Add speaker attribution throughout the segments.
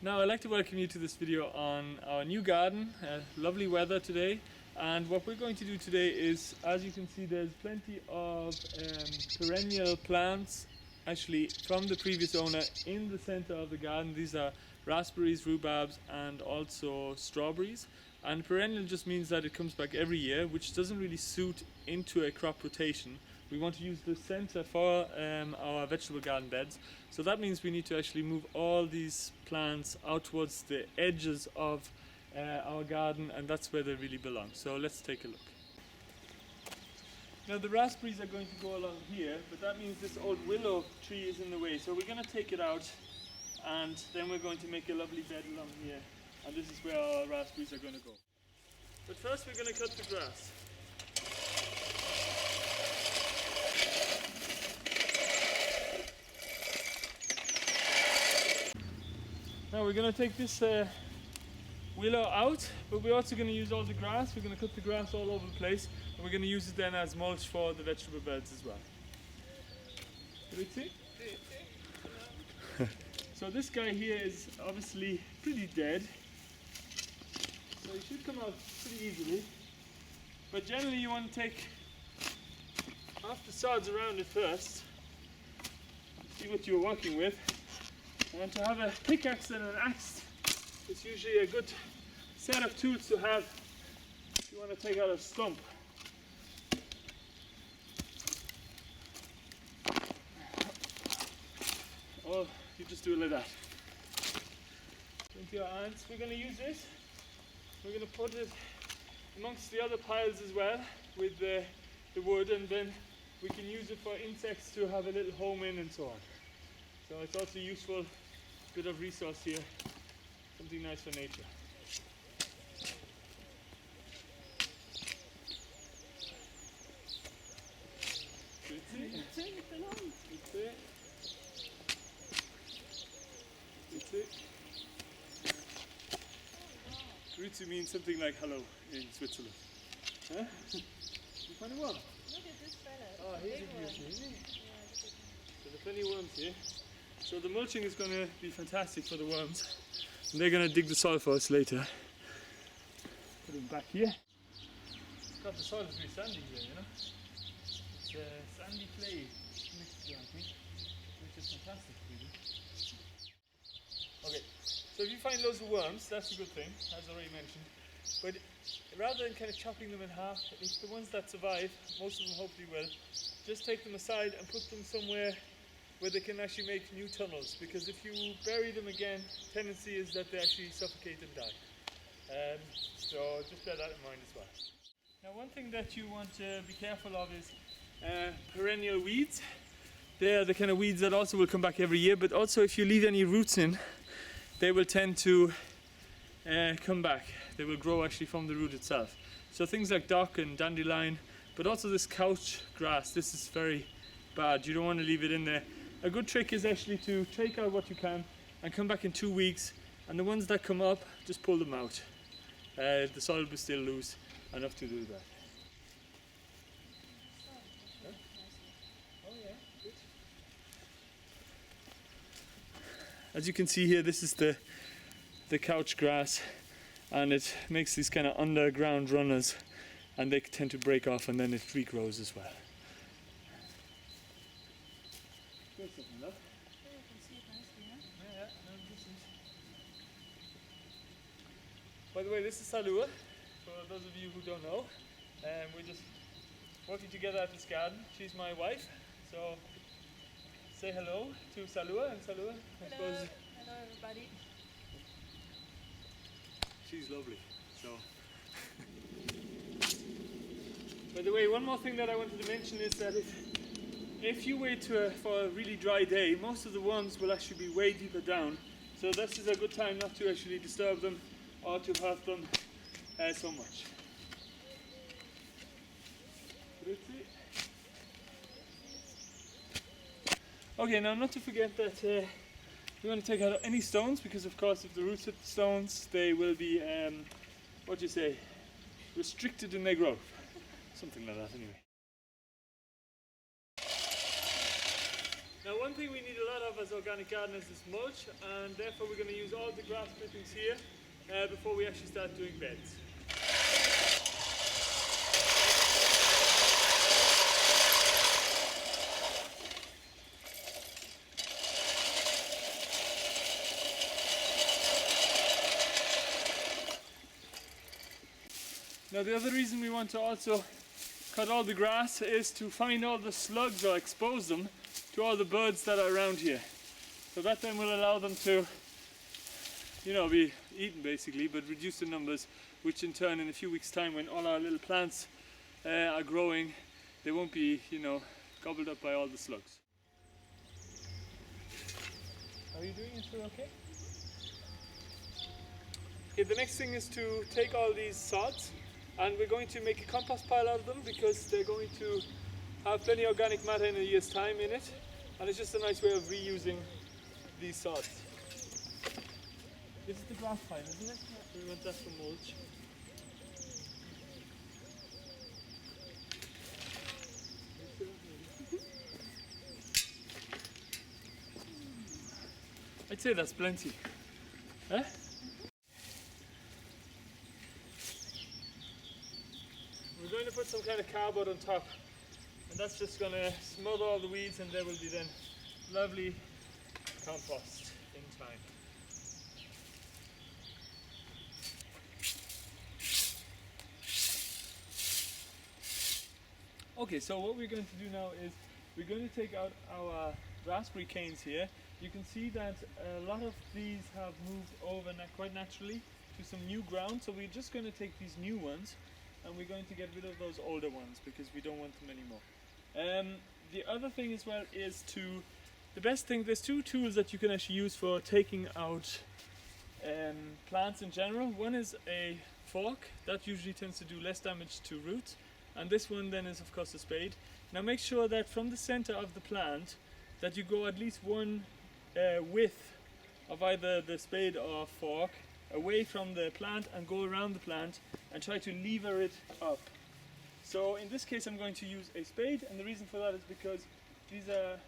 Speaker 1: Now I'd like to welcome you to this video on our new garden. Lovely weather today, and what we're going to do today is, as you can see, there's plenty of perennial plants actually from the previous owner in the center of the garden. These are raspberries, rhubarbs and also strawberries. And perennial just means that it comes back every year, which doesn't really suit into a crop rotation. We want to use the center for our vegetable garden beds, so that means we need to actually move all these plants out towards the edges of our garden, and that's where they really belong. So let's take a look. Now the raspberries are going to go along here, but that means this old willow tree is in the way, so we're going to take it out and then we're going to make a lovely bed along here, and this is where our raspberries are going to go. But first we're going to cut the grass. Now we're going to take this willow out, but we're also going to use all the grass. We're going to cut the grass all over the place, and we're going to use it then as mulch for the vegetable beds as well. So this guy here is obviously pretty dead, so he should come out pretty easily. But generally you want to take off the sods around it first, see what you're working with. And to have a pickaxe and an axe is usually a good set of tools to have if you want to take out a stump. Or you just do it like that. Into your hands. We're going to use this. We're going to put it amongst the other piles as well with the wood, and then we can use it for insects to have a little home in and so on. So it's also useful bit of resource here, something nice for nature. Grüezi means something like hello in Switzerland. Huh? You find a worm?
Speaker 2: Look at this fella.
Speaker 1: Oh, here's a beauty, isn't he? So there are plenty of worms here. So the mulching is going to be fantastic for the worms, and they're going to dig the soil for us later. Put them back here. God, the soil is really sandy here, you know. It's sandy clay mixed together, which is fantastic, really. Okay, so if you find loads of worms, that's a good thing, as already mentioned. But rather than kind of chopping them in half, if the ones that survive, most of them hopefully will, just take them aside and put them somewhere where they can actually make new tunnels, because if you bury them again, tendency is that they actually suffocate and die. So just bear that in mind as well. Now one thing that you want to be careful of is perennial weeds. They are the kind of weeds that also will come back every year, but also if you leave any roots in, they will tend to come back. They will grow actually from the root itself. So things like dock and dandelion, but also this couch grass, this is very bad. You don't want to leave it in there. A good trick is actually to take out what you can and come back in 2 weeks, and the ones that come up, just pull them out. The soil will still loose enough to do that. Huh? Oh yeah, good. As you can see here, this is the couch grass, and it makes these kind of underground runners, and they tend to break off and then it regrows as well. Good stuff, love.
Speaker 2: Yeah, you can see it nicely, huh?
Speaker 1: Yeah, no distance. By the way, this is Salua, for those of you who don't know. We're just working together at this garden. She's my wife, so say hello to Salua. And Salua, I suppose.
Speaker 2: Hello everybody.
Speaker 1: She's lovely, so. By the way, one more thing that I wanted to mention is that if you wait for a really dry day, most of the worms will actually be way deeper down. So this is a good time not to actually disturb them or to hurt them so much. Okay, now not to forget that we want to take out any stones, because of course if the roots hit the stones, they will be, restricted in their growth. Something like that anyway. Now one thing we need a lot of as organic gardeners is mulch, and therefore we're going to use all the grass clippings here before we actually start doing beds. Now the other reason we want to also cut all the grass is to find all the slugs or expose them to all the birds that are around here. So that then will allow them to, be eaten basically, but reduce the numbers, which in turn in a few weeks time when all our little plants are growing, they won't be, gobbled up by all the slugs. How are you doing? You still okay? Okay, the next thing is to take all these sods and we're going to make a compost pile out of them because they're going to have plenty of organic matter in a year's time in it, and it's just a nice way of reusing these sods. This is the grass pile, isn't it? We want that for mulch. I'd say that's plenty. Eh? We're going to put some kind of cardboard on top, and that's just going to smother all the weeds, and there will be then lovely compost in time. Okay, so what we're going to do now is we're going to take out our raspberry canes here. You can see that a lot of these have moved over quite naturally to some new ground, so we're just going to take these new ones and we're going to get rid of those older ones because we don't want them anymore. The other thing as well is the best thing, there's two tools that you can actually use for taking out plants in general. One is a fork, that usually tends to do less damage to roots, and this one then is of course a spade. Now make sure that from the center of the plant that you go at least one width of either the spade or fork away from the plant and go around the plant and try to lever it up. So in this case I'm going to use a spade, and the reason for that is because these are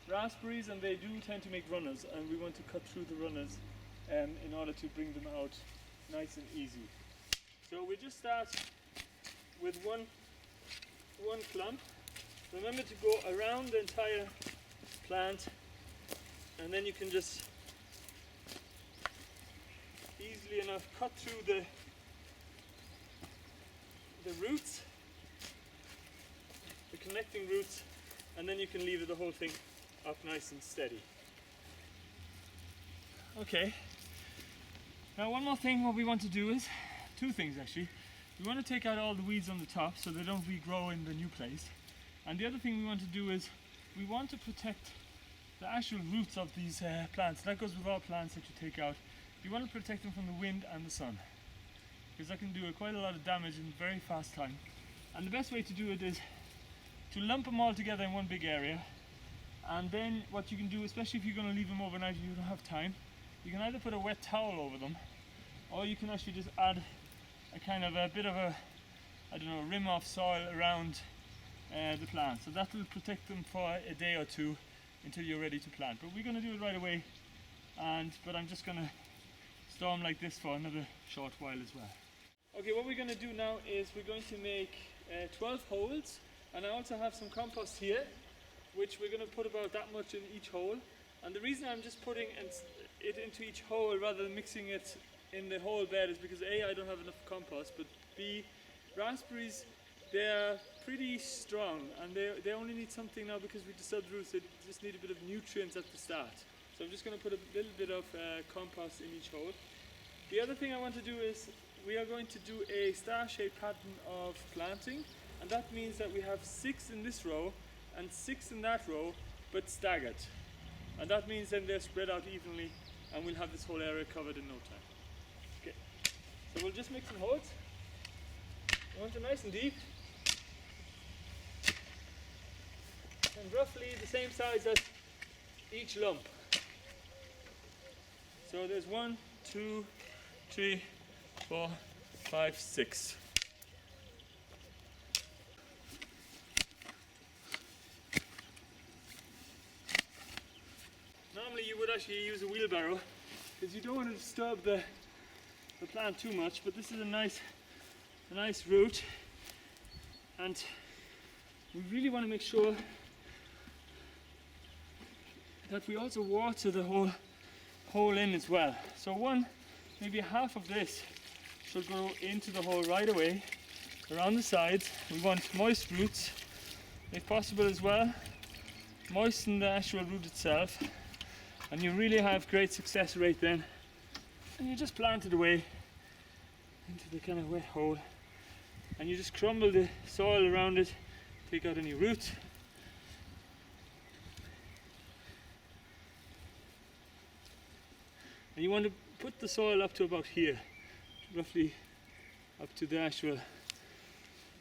Speaker 1: raspberries and they do tend to make runners, and we want to cut through the runners in order to bring them out nice and easy. So we just start with one clump. Remember to go around the entire plant, and then you can just easily enough cut through the roots, the connecting roots, and then you can lever the whole thing up nice and steady. Okay, now one more thing what we want to do is, two things actually. We want to take out all the weeds on the top so they don't regrow in the new place, and the other thing we want to do is we want to protect the actual roots of these plants. That goes with all plants that you take out. You want to protect them from the wind and the sun, because that can do quite a lot of damage in a very fast time. And the best way to do it is to lump them all together in one big area, and then what you can do, especially if you're going to leave them overnight and you don't have time, you can either put a wet towel over them, or you can actually just add a kind of a bit of a, rim of soil around the plant. So that will protect them for a day or two until you're ready to plant. But we're going to do it right away, but I'm just going to store them like this for another short while as well. Okay, what we're going to do now is we're going to make 12 holes, and I also have some compost here, which we're going to put about that much in each hole. And the reason I'm just putting it into each hole rather than mixing it in the whole bed is because A, I don't have enough compost, but B, raspberries, they're pretty strong, and they only need something now because we disturbed roots. They just need a bit of nutrients at the start. So I'm just going to put a little bit of compost in each hole. The other thing I want to do is we are going to do a star-shaped pattern of planting, and that means that we have 6 in this row and 6 in that row, but staggered. And that means then they're spread out evenly, and we'll have this whole area covered in no time. Okay, so we'll just make some holes. We want them nice and deep, and roughly the same size as each lump. So there's 1, 2, 3, 4, 5, 6. you would actually use a wheelbarrow because you don't want to disturb the plant too much, but this is a nice root, and we really want to make sure that we also water the whole hole in as well. So maybe half of this should go into the hole right away, around the sides. We want moist roots, if possible as well. Moisten the actual root itself, and you really have great success rate then. And you just plant it away into the kind of wet hole, and you just crumble the soil around it, take out any roots. And you want to put the soil up to about here, roughly up to the actual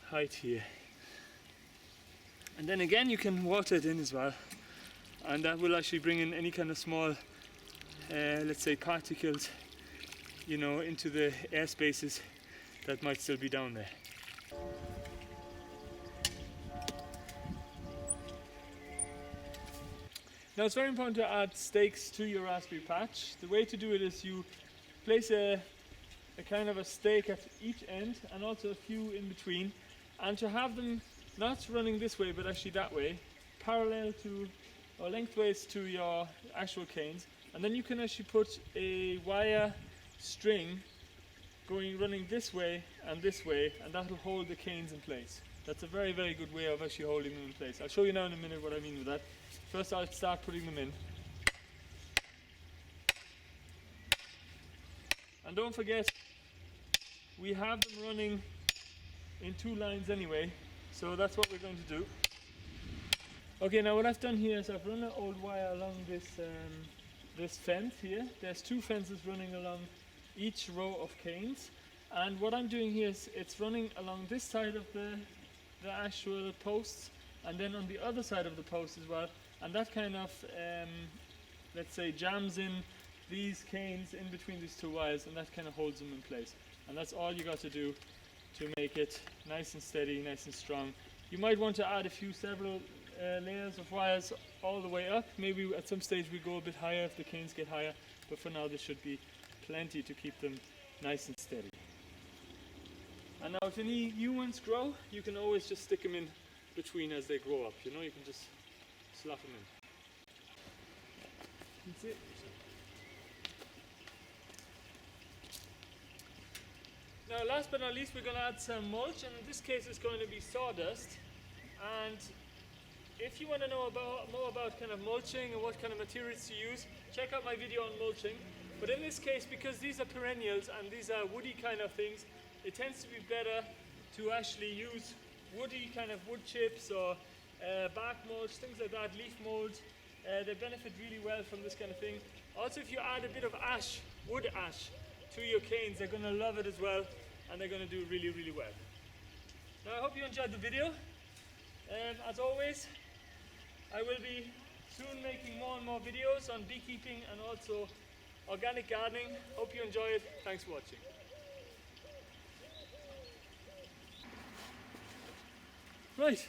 Speaker 1: height here. And then again you can water it in as well, and that will actually bring in any kind of small, let's say particles, you know, into the air spaces that might still be down there. Now it's very important to add stakes to your raspberry patch. The way to do it is you place a kind of a stake at each end and also a few in between, and to have them not running this way but actually that way, parallel to or lengthways to your actual canes. And then you can actually put a wire string running this way, and that will hold the canes in place. That's a very, very good way of actually holding them in place. I'll show you now in a minute what I mean with that. First I'll start putting them in. And don't forget, we have them running in 2 lines anyway, so that's what we're going to do. Okay, now what I've done here is I've run an old wire along this fence here. There's 2 fences running along each row of canes, and what I'm doing here is it's running along this side of the actual posts, and then on the other side of the post as well, and that kind of let's say jams in these canes in between these 2 wires, and that kind of holds them in place. And that's all you got to do to make it nice and steady, nice and strong. You might want to add several layers of wires all the way up. Maybe at some stage we go a bit higher if the canes get higher, but for now there should be plenty to keep them nice and steady. And now if any new ones grow, you can always just stick them in between as they grow up. You know, you can just slap them in. That's it. Now last but not least, we're going to add some mulch, and in this case it's going to be sawdust. And if you want to know more about kind of mulching and what kind of materials to use, check out my video on mulching. But in this case, because these are perennials and these are woody kind of things, it tends to be better to actually use woody kind of wood chips or bark mulch, things like that, leaf mold. They benefit really well from this kind of thing. Also, if you add a bit of ash, wood ash, to your canes, they're going to love it as well, and they're going to do really, really well. Now I hope you enjoyed the video. As always, I will be soon making more and more videos on beekeeping and also organic gardening. Hope you enjoy it. Thanks for watching. Right.